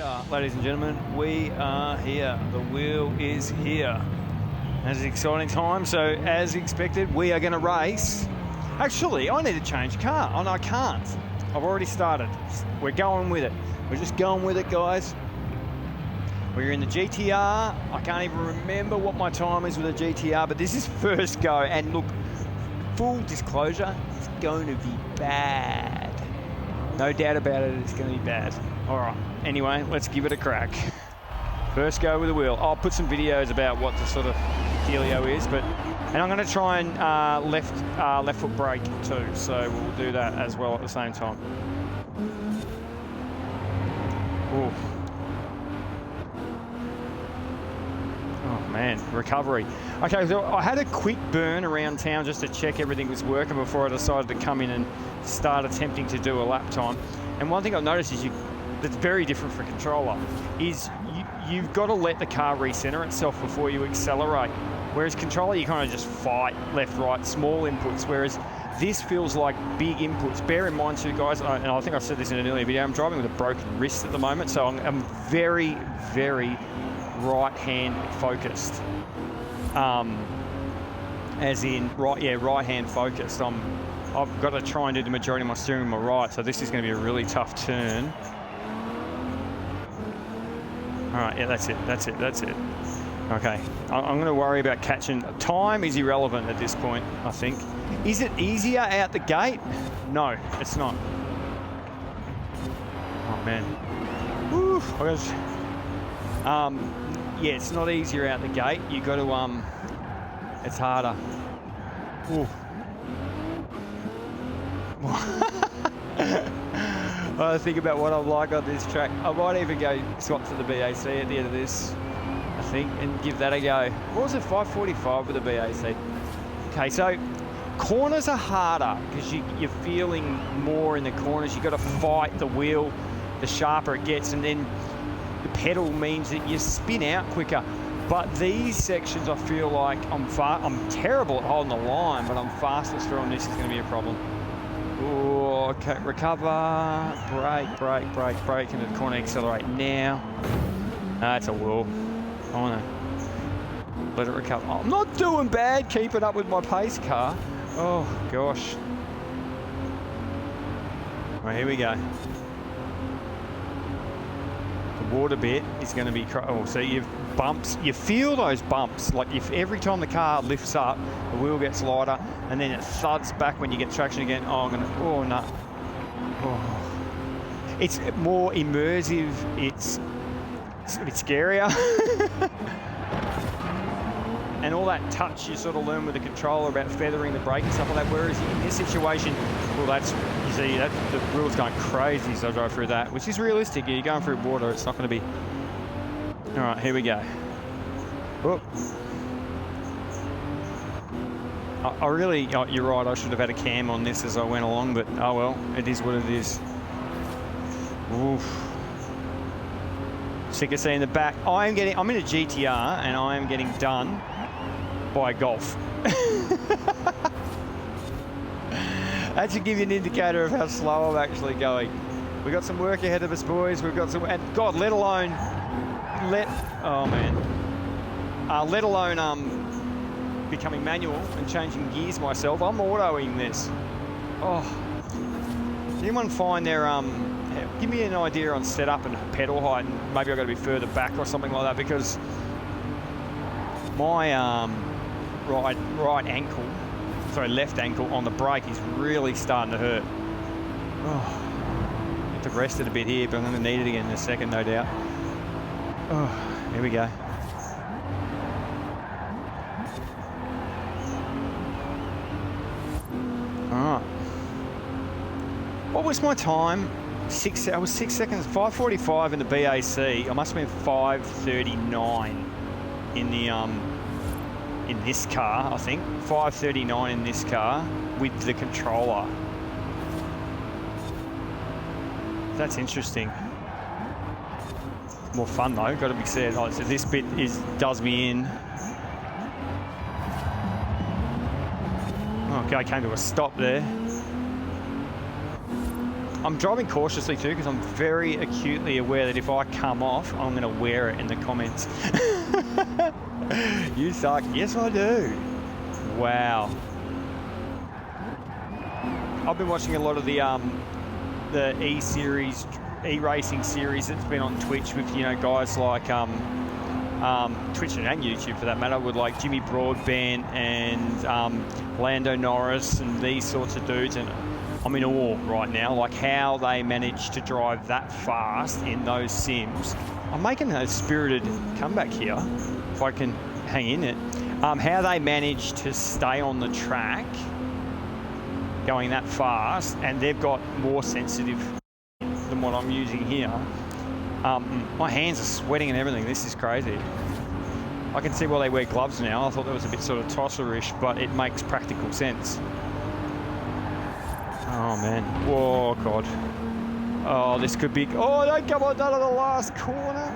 are, ladies and gentlemen, we are here. The wheel is here. It's an exciting time, so as expected, we are going to race. Actually, I need to change car. Oh, no, I can't. I've already started. We're going with it. We're just going with it, guys. We're in the GTR. I can't even remember what my time is with a GTR, but this is first go. And look, full disclosure, it's going to be bad. No doubt about it, it's going to be bad. All right, anyway, let's give it a crack. First go with the wheel. I'll put some videos about what the sort of dealio is, and I'm going to try and left foot brake too, so we'll do that as well at the same time. Ooh. Oh man, recovery. Okay, so I had a quick burn around town just to check everything was working before I decided to come in and start attempting to do a lap time. And one thing I've noticed is that's very different for controller, is you've got to let the car recenter itself before you accelerate. Whereas controller, you kind of just fight left, right, small inputs, whereas this feels like big inputs. Bear in mind too, guys, and I think I said this in an earlier video, I'm driving with a broken wrist at the moment, so I'm very, very right-hand focused. As in, right-hand focused. I've got to try and do the majority of my steering with my right, so this is going to be a really tough turn. All right, yeah, that's it. Okay, I'm going to worry about catching. Time is irrelevant at this point, I think. Is it easier out the gate? No, it's not. Oh, man. Woo, yeah, it's not easier out the gate. You got to, it's harder. Ooh. I think about what I'm like on this track. I might even go swap to the BAC at the end of this, I think, and give that a go. What was it, 545 with the BAC? Okay, so corners are harder because you're feeling more in the corners. You've got to fight the wheel, the sharper it gets, and then the pedal means that you spin out quicker. But these sections, I feel like I'm terrible at holding the line, but I'm fastest through, and this is going to be a problem. Ooh, okay, recover, brake into the corner, accelerate now. That's a wheel. I want to let it recover. Oh, I'm not doing bad keeping up with my pace car. Oh, gosh. All right, here we go. The water bit is going to be... Oh, so you've bumps. You feel those bumps. Like if every time the car lifts up, the wheel gets lighter, and then it thuds back when you get traction again. Oh, oh no. Oh. It's more immersive. It's a bit scarier. And all that touch you sort of learn with the controller about feathering the brake and stuff like that. Whereas in this situation, well, you see, the wheel's going crazy as I drive through that, which is realistic. You're going through water, it's not going to be... All right, here we go. Whoop. You're right, I should have had a cam on this as I went along, but oh well, it is what it is. Oof. So you can see in the back, I'm in a GTR and I am getting done by a Golf. That should give you an indicator of how slow I'm actually going. We've got some work ahead of us, boys. We've got some, and God, let alone becoming manual and changing gears myself. I'm autoing this. Oh, does anyone find their give me an idea on setup and pedal height, and maybe I've got to be further back or something like that, because my left ankle on the brake is really starting to hurt. Oh, have to rest it a bit here, but I'm going to need it again in a second, no doubt. Oh, here we go. All right. What was my time? I was 6 seconds, 5:45 in the BAC. I must have been 5:39 in the in this car, I think. 5:39 in this car with the controller. That's interesting. More fun though, got to be said. Oh, so this bit does me in. Okay, I came to a stop there. I'm driving cautiously too because I'm very acutely aware that if I come off, I'm going to wear it in the comments. You suck. Yes, I do. Wow. I've been watching a lot of the E-series, E-racing series that's been on Twitch with, you know, guys like Twitch and YouTube for that matter, with like Jimmy Broadbent and Lando Norris and these sorts of dudes, and I'm in awe right now, like how they managed to drive that fast in those sims. I'm making a spirited comeback here, if I can hang in it. How they managed to stay on the track going that fast, and they've got more sensitive than what I'm using here. My hands are sweating and everything. This is crazy. I can see why they wear gloves now. I thought that was a bit sort of tosserish, but it makes practical sense. Oh man, whoa, God. Oh, this could be, oh, don't come on, down to the last corner.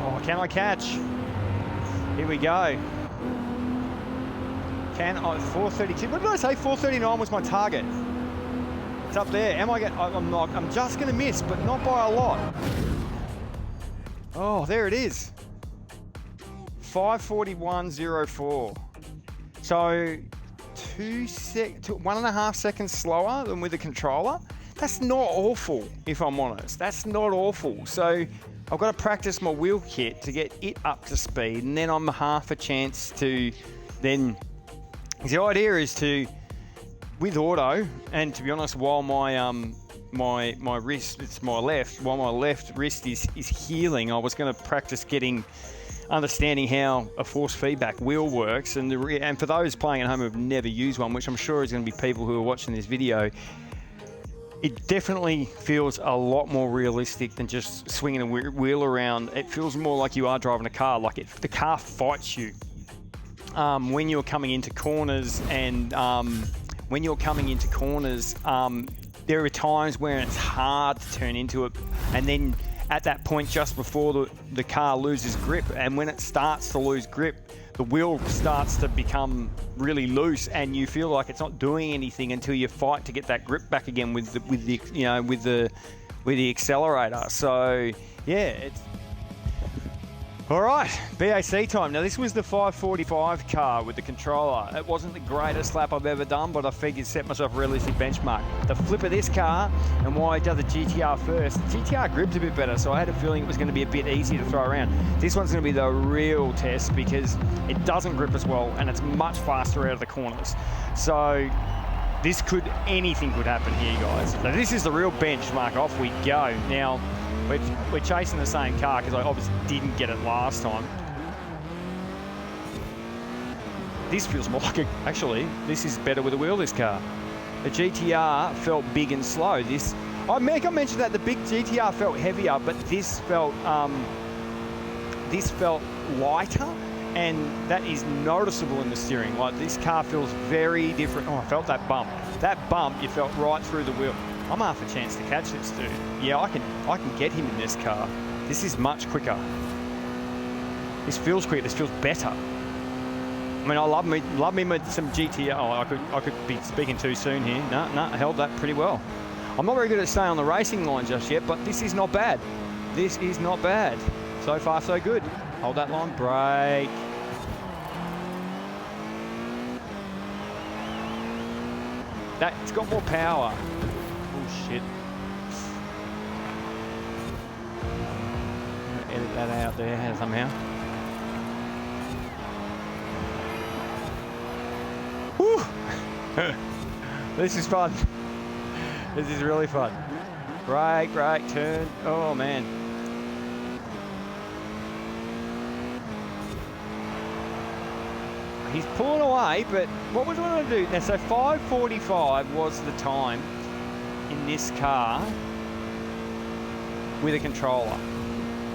Oh, can I catch? Here we go. Can I, 432, what did I say? 439 was my target. It's up there. Am I getting, I'm just gonna miss, but not by a lot. Oh, there it is. 541.04. So 1.5 seconds slower than with the controller. That's not awful, if I'm honest. That's not awful. So I've got to practice my wheel kit to get it up to speed, and then I'm half a chance to then. The idea is to, with auto, and to be honest, while my my wrist, it's my left, while my left wrist is healing, I was going to practice understanding how a force feedback wheel works, and for those playing at home who have never used one, which I'm sure is going to be people who are watching this video, it definitely feels a lot more realistic than just swinging a wheel around. It feels more like you are driving a car, like the car fights you when you're coming into corners, and when you're coming into corners, there are times where it's hard to turn into it, and then at that point just before the car loses grip, and when it starts to lose grip, the wheel starts to become really loose, and you feel like it's not doing anything until you fight to get that grip back again with the accelerator. So yeah, it's all right. BAC time. Now this was the 545 car with the controller. It wasn't the greatest lap I've ever done, but I figured set myself a realistic benchmark. The flip of this car and why I did the GTR first. The GTR gripped a bit better, so I had a feeling it was going to be a bit easier to throw around. This one's going to be the real test because it doesn't grip as well and it's much faster out of the corners. So anything could happen here, guys. So this is the real benchmark. Off we go. Now, we're chasing the same car because I obviously didn't get it last time. This feels more like actually, this is better with a wheelless car. The GTR felt big and slow. I mentioned that the big GTR felt heavier, but this felt lighter, and that is noticeable in the steering. Like this car feels very different. Oh, I felt that bump. That bump, you felt right through the wheel. I'm half a chance to catch this dude. Yeah, I can get him in this car. This is much quicker. This feels quicker. This feels better. I mean, I love me with some GTR. Oh, I could be speaking too soon here. No, I held that pretty well. I'm not very good at staying on the racing line just yet, but this is not bad. This is not bad. So far, so good. Hold that line. Brake. It's got more power. Oh shit. I'm gonna edit that out there somehow. Woo! This is fun. This is really fun. Brake, turn. Oh man. He's pulling away, but what was I going to do? Now, so 5:45 was the time in this car with a controller.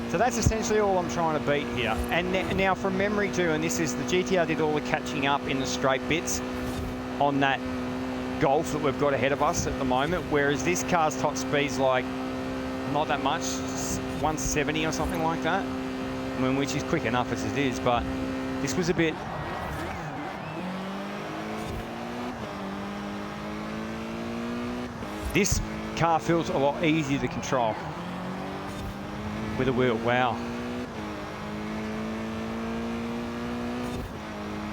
So that's essentially all I'm trying to beat here. And now from memory too, and this is the GTR did all the catching up in the straight bits on that Golf that we've got ahead of us at the moment, whereas this car's top speed's like not that much, 170 or something like that. I mean, which is quick enough as it is, but this was a bit. This car feels a lot easier to control with a wheel. Wow.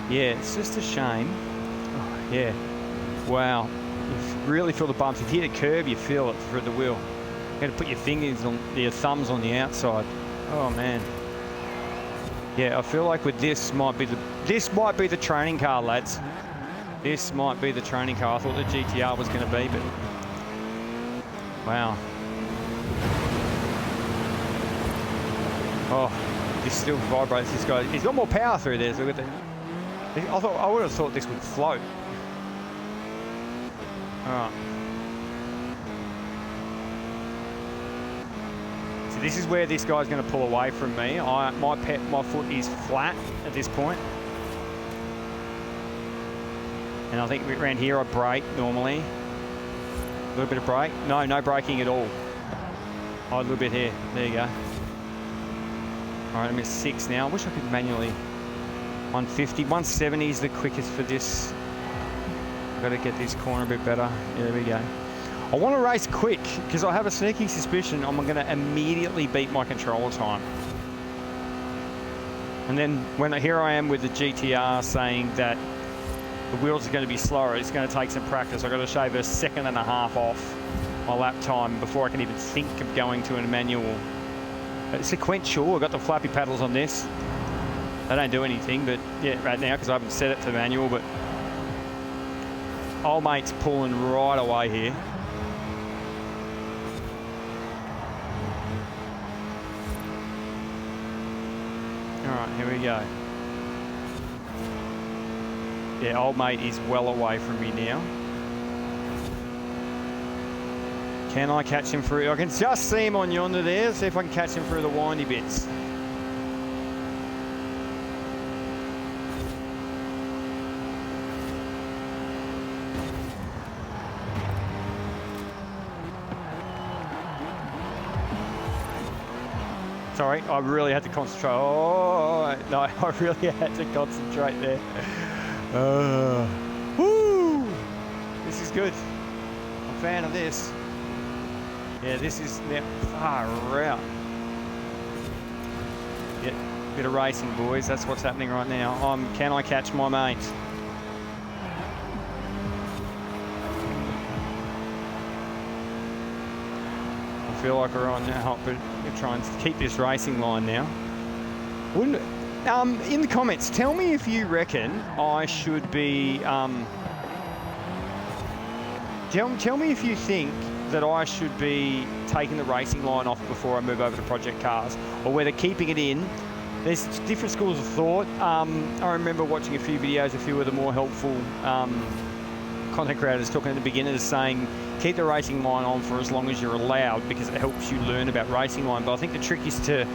Yeah, it's just a shame. Oh, yeah. Wow. You really feel the bumps. If you hit a curb, you feel it through the wheel. You're going to put your fingers on your thumbs on the outside. Oh man. Yeah, I feel like with this might be the training car, lads. This might be the training car. I thought the GTR was going to be, but wow. Oh, this still vibrates. This guy, he's got more power through there. So look at that. I would have thought this would float. All right. So this is where this guy's going to pull away from me. My foot is flat at this point. And I think around here I brake normally. A little bit of brake. No braking at all. Oh, a little bit here. There you go. All right, I'm at 6 now. I wish I could manually. 150, 170 is the quickest for this. I've got to get this corner a bit better. Yeah, there we go. I want to race quick because I have a sneaky suspicion I'm going to immediately beat my controller time. And then here I am with the GTR saying that the wheels are going to be slower. It's going to take some practice. I've got to shave 1.5 seconds off my lap time before I can even think of going to a manual. It's sequential. I've got the flappy paddles on this. They don't do anything, but yeah, right now because I haven't set it to manual. But old mate's pulling right away here. All right, here we go. Yeah, old mate is well away from me now. Can I catch him through? I can just see him on yonder there. See if I can catch him through the windy bits. Sorry, I really had to concentrate. Oh, no, I really had to concentrate there. Woo! This is good. I'm a fan of this. Yeah, this is now far out. Yeah, bit of racing, boys. That's what's happening right now. Can I catch my mate? I feel like we're on now, but we're trying to keep this racing line now. In the comments, tell me if you reckon I should be. Tell me if you think that I should be taking the racing line off before I move over to project cars, or whether keeping it in. There's different schools of thought. I remember watching a few videos, a few of the more helpful content creators talking at the beginners saying keep the racing line on for as long as you're allowed because it helps you learn about racing line. But I think the trick is to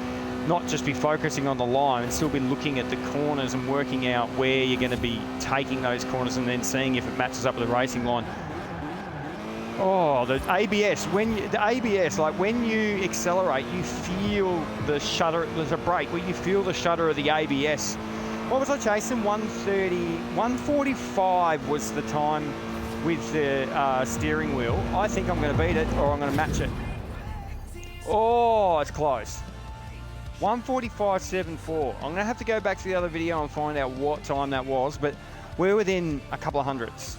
not just be focusing on the line and still be looking at the corners and working out where you're going to be taking those corners and then seeing if it matches up with the racing line. Oh, the ABS, like when you accelerate, you feel the shudder. There's a brake where you feel the shudder of the ABS. What was I chasing? 130, 145 was the time with the steering wheel. I think I'm going to beat it or I'm going to match it. Oh, it's close. 145.74. I'm going to have to go back to the other video and find out what time that was, but we're within a couple of hundredths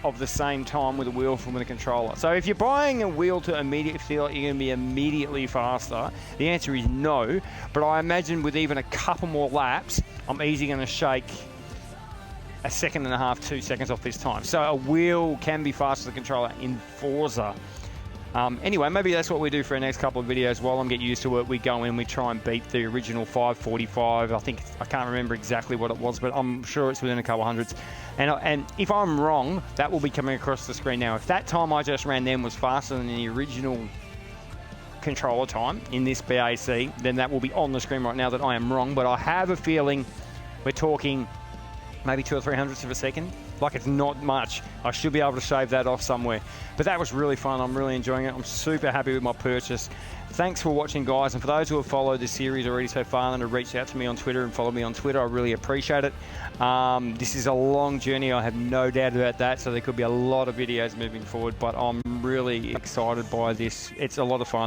of the same time with a wheel from the controller. So if you're buying a wheel to immediately feel like you're going to be immediately faster, the answer is no. But I imagine with even a couple more laps, I'm easily going to shake 1.5 seconds, 2 seconds off this time. So a wheel can be faster than the controller in Forza. Anyway, maybe that's what we do for our next couple of videos. While I'm getting used to it, we go in, we try and beat the original 545. I can't remember exactly what it was, but I'm sure it's within a couple hundreds. And if I'm wrong, that will be coming across the screen now. If that time I just ran then was faster than the original controller time in this BAC, then that will be on the screen right now that I am wrong. But I have a feeling we're talking maybe 200 or 300ths of a second like it's not much. I should be able to shave that off somewhere. But that was really fun. I'm really enjoying it. I'm super happy with my purchase. Thanks for watching, guys. And for those who have followed this series already so far and have reached out to me on Twitter and followed me on Twitter, I really appreciate it. This is a long journey. I have no doubt about that. So there could be a lot of videos moving forward, but I'm really excited by this. It's a lot of fun.